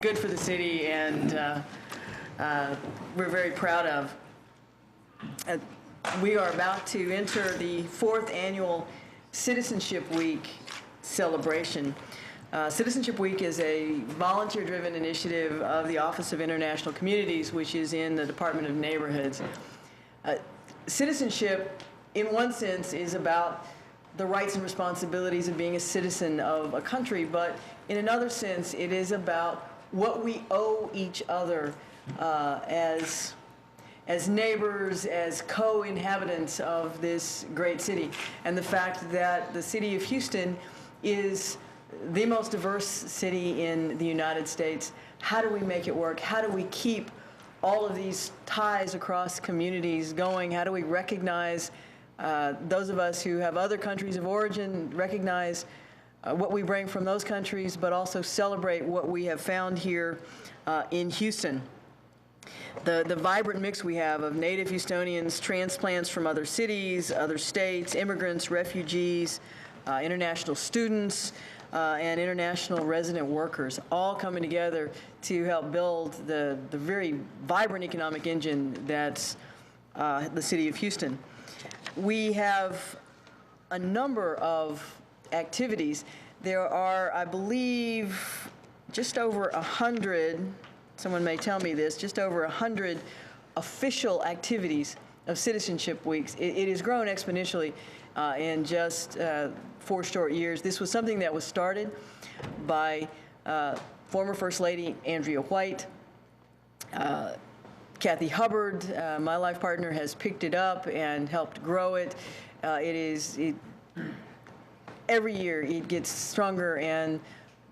good for the city, and we're very proud of. We are about to enter the 4th annual Citizenship Week celebration. Citizenship Week is a volunteer-driven initiative of the Office of International Communities, which is in the Department of Neighborhoods. Citizenship, in one sense, is about the rights and responsibilities of being a citizen of a country, but in another sense, it is about what we owe each other as neighbors, as co-inhabitants of this great city. And the fact that the city of Houston is the most diverse city in the United States. How do we make it work? How do we keep all of these ties across communities going? How do we recognize those of us who have other countries of origin, recognize what we bring from those countries, but also celebrate what we have found here in Houston? The vibrant mix we have of native Houstonians, transplants from other cities, other states, immigrants, refugees, international students, and international resident workers, all coming together to help build the very vibrant economic engine that's the city of Houston. We have a number of activities. There are, I believe, just over 100, someone may tell me this, just over 100 official activities of Citizenship Weeks. It has grown exponentially in just 4 short years. This was something that was started by former First Lady Andrea White. Kathy Hubbard, my life partner, has picked it up and helped grow it. Every year it gets stronger and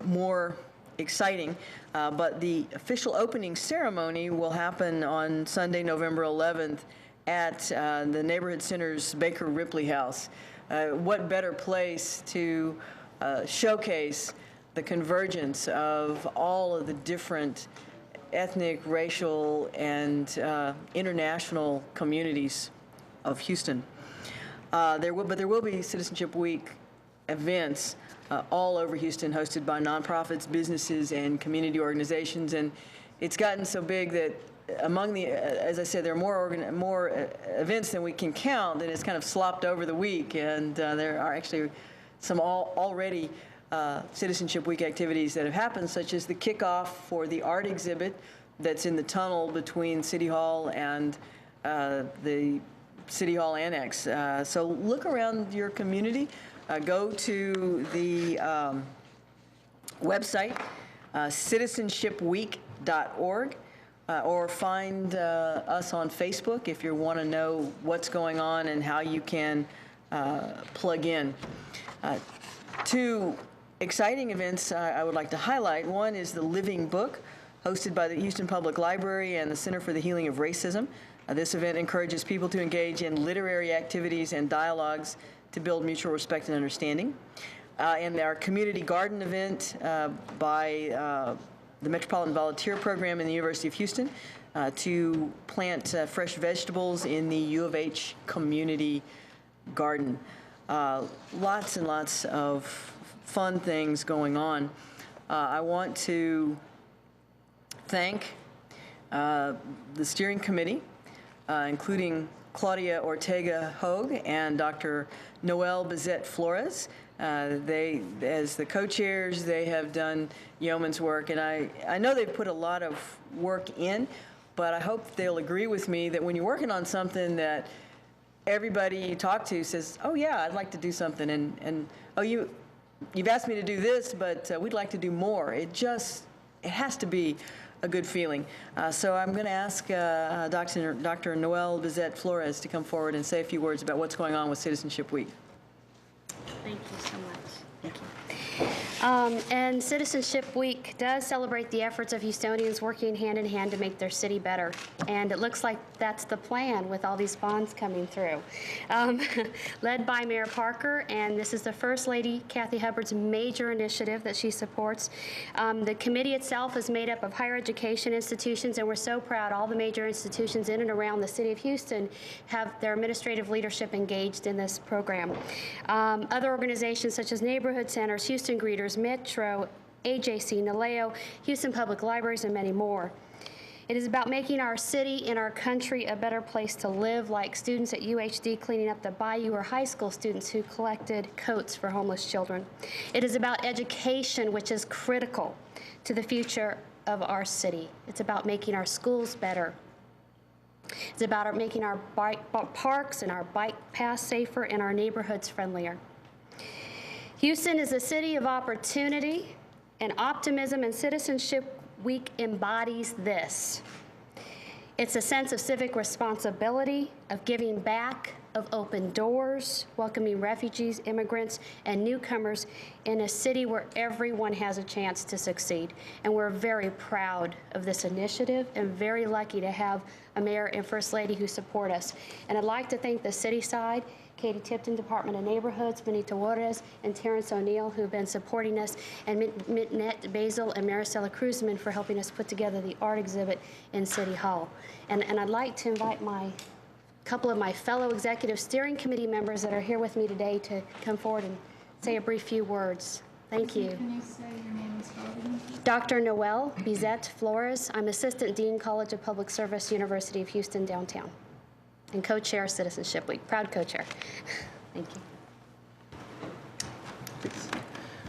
more exciting, but the official opening ceremony will happen on Sunday, November 11th at the Neighborhood Center's Baker Ripley House. What better place to showcase the convergence of all of the different ethnic, racial, and international communities of Houston. But there will be Citizenship Week events all over Houston, hosted by nonprofits, businesses, and community organizations. And it's gotten so big that among the, as I said, there are more events than we can count, and it's kind of slopped over the week. And there are actually some already Citizenship Week activities that have happened, such as the kickoff for the art exhibit that's in the tunnel between City Hall and the City Hall Annex. So look around your community. Go to the website, citizenshipweek.org, or find us on Facebook if you want to know what's going on and how you can plug in. 2 exciting events I would like to highlight. One is the Living Book, hosted by the Houston Public Library and the Center for the Healing of Racism. This event encourages people to engage in literary activities and dialogues to build mutual respect and understanding. And our community garden event by the Metropolitan Volunteer Program in the University of Houston to plant fresh vegetables in the U of H community garden. Lots and lots of fun things going on. I want to thank the steering committee, including Claudia Ortega-Hogue and Dr. Noel Bizet-Flores. They, as the co-chairs, they have done yeoman's work, and I know they've put a lot of work in, but I hope they'll agree with me that when you're working on something that everybody you talk to says, oh yeah, I'd like to do something, and oh, you've asked me to do this, but we'd like to do more. It has to be a good feeling. So I'm going to ask Dr. Noel Bizet-Flores to come forward and say a few words about what's going on with Citizenship Week. Thank you so much. Thank you. And Citizenship Week does celebrate the efforts of Houstonians working hand in hand to make their city better. And it looks like that's the plan with all these bonds coming through. Led by Mayor Parker, and this is the First Lady, Kathy Hubbard's major initiative that she supports. The committee itself is made up of higher education institutions, and we're so proud all the major institutions in and around the city of Houston have their administrative leadership engaged in this program. Other organizations such as neighborhood centers, Houston Greeters, Metro, AJC, NALEO, Houston Public Libraries, and many more. It is about making our city and our country a better place to live, like students at UHD cleaning up the bayou or high school students who collected coats for homeless children. It is about education, which is critical to the future of our city. It's about making our schools better. It's about making our parks and our bike paths safer and our neighborhoods friendlier. Houston is a city of opportunity and optimism, and Citizenship Week embodies this. It's a sense of civic responsibility, of giving back, of open doors, welcoming refugees, immigrants, and newcomers in a city where everyone has a chance to succeed. And we're very proud of this initiative and very lucky to have a mayor and first lady who support us. And I'd like to thank the city side, Katie Tipton, Department of Neighborhoods, Benito Juarez, and Terrence O'Neill, who've been supporting us, and Mitnette Basil and Maricela Cruzman for helping us put together the art exhibit in City Hall. And I'd like to invite couple of my fellow executive steering committee members that are here with me today to come forward and say a brief few words. Thank you. Can you say your name and spelling? Dr. Noelle Bizette Flores. I'm Assistant Dean, College of Public Service, University of Houston, downtown, and co-chair Citizenship Week. Proud co-chair. Thank you.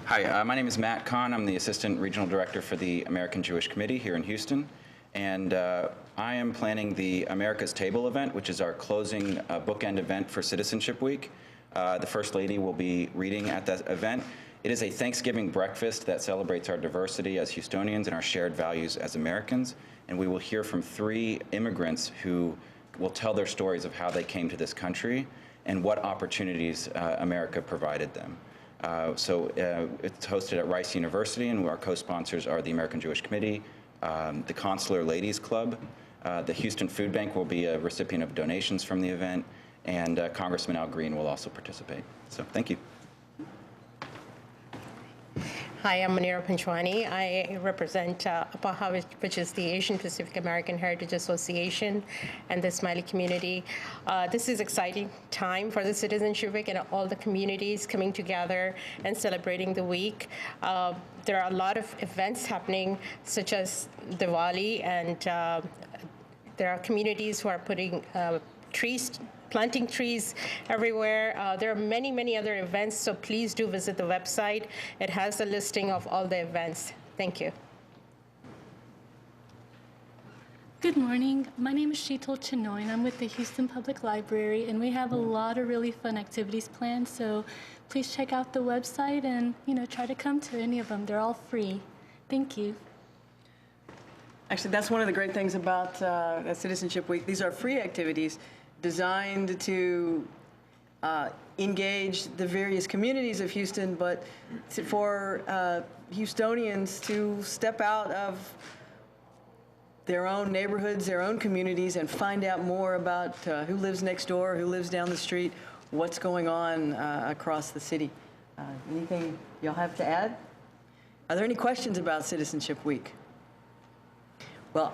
Hi, my name is Matt Kahn. I'm the Assistant Regional Director for the American Jewish Committee here in Houston. And I am planning the America's Table event, which is our closing bookend event for Citizenship Week. The First Lady will be reading at that event. It is a Thanksgiving breakfast that celebrates our diversity as Houstonians and our shared values as Americans. And we will hear from 3 immigrants who will tell their stories of how they came to this country and what opportunities America provided them. It's hosted at Rice University, and our co-sponsors are the American Jewish Committee, the Consular Ladies Club, the Houston Food Bank will be a recipient of donations from the event, and Congressman Al Green will also participate. So thank you. Hi, I'm Munira Panchwani. I represent APAHA, which is the Asian Pacific American Heritage Association, and the Smiley community. This is exciting time for the Citizenship Week and all the communities coming together and celebrating the week. There are a lot of events happening, such as Diwali, and there are communities who are putting planting trees everywhere. There are many, many other events, so please do visit the website. It has a listing of all the events. Thank you. Good morning. My name is Sheetal Chinoy, and I'm with the Houston Public Library, and we have a lot of really fun activities planned, so please check out the website and, try to come to any of them. They're all free. Thank you. Actually, that's one of the great things about Citizenship Week. These are free activities designed to engage the various communities of Houston, but for Houstonians to step out of their own neighborhoods, their own communities, and find out more about who lives next door, who lives down the street, what's going on across the city. Anything y'all have to add? Are there any questions about Citizenship Week? Well,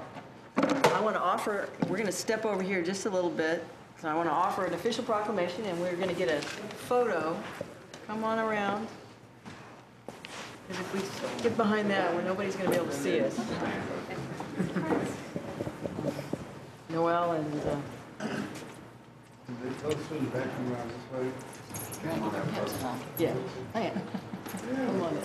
I want to offer, we're going to step over here just a little bit. So I want to offer an official proclamation, and we're going to get a photo. Come on around. Because if we get behind that, where nobody's going to be able to see us. Noelle and... They close to the back around this way. Yeah. Oh, yeah. Come on in.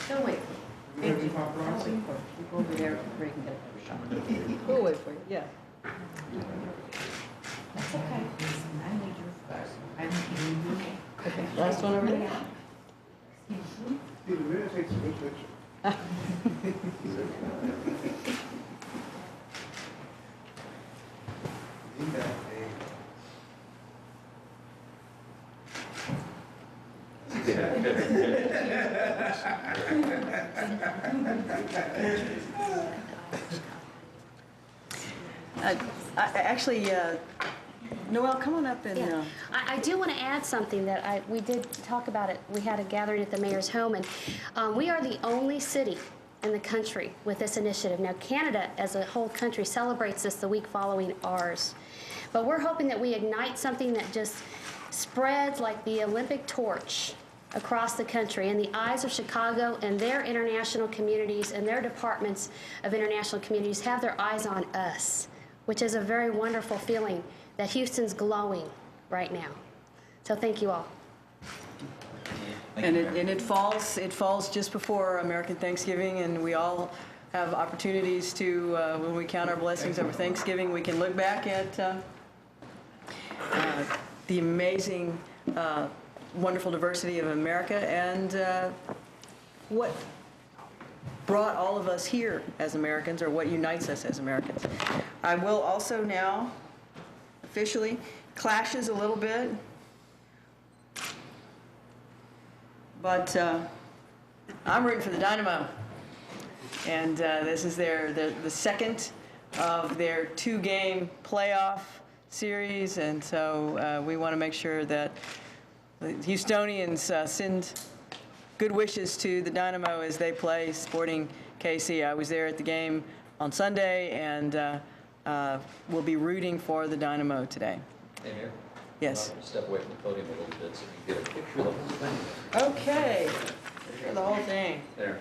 Don't wait. Go over there where you can get a shot. We'll wait for you, yeah. That's okay. Okay, last one over there. See, the mayor takes a good picture. Actually, Noel, come on up and. Yeah. I do want to add something that we did talk about it. We had a gathering at the mayor's home, and we are the only city in the country with this initiative. Now, Canada as a whole country celebrates this the week following ours. But we're hoping that we ignite something that just spreads like the Olympic torch across the country, and the eyes of Chicago and their international communities and their departments of international communities have their eyes on us, which is a very wonderful feeling that Houston's glowing right now. So thank you all. And it falls just before American Thanksgiving, and we all have opportunities to, when we count our blessings over Thanksgiving, we can look back at the amazing, wonderful diversity of America and what brought all of us here as Americans, or what unites us as Americans. I will also now officially, clashes a little bit, but I'm rooting for the Dynamo. And this is the second of their 2-game playoff series, and so we want to make sure that the Houstonians send good wishes to the Dynamo as they play Sporting KC. I was there at the game on Sunday, and we'll be rooting for the Dynamo today. Hey, Mayor? Yes. Step away from the podium a little bit so we can get a picture of the whole thing. Okay. The whole thing. There.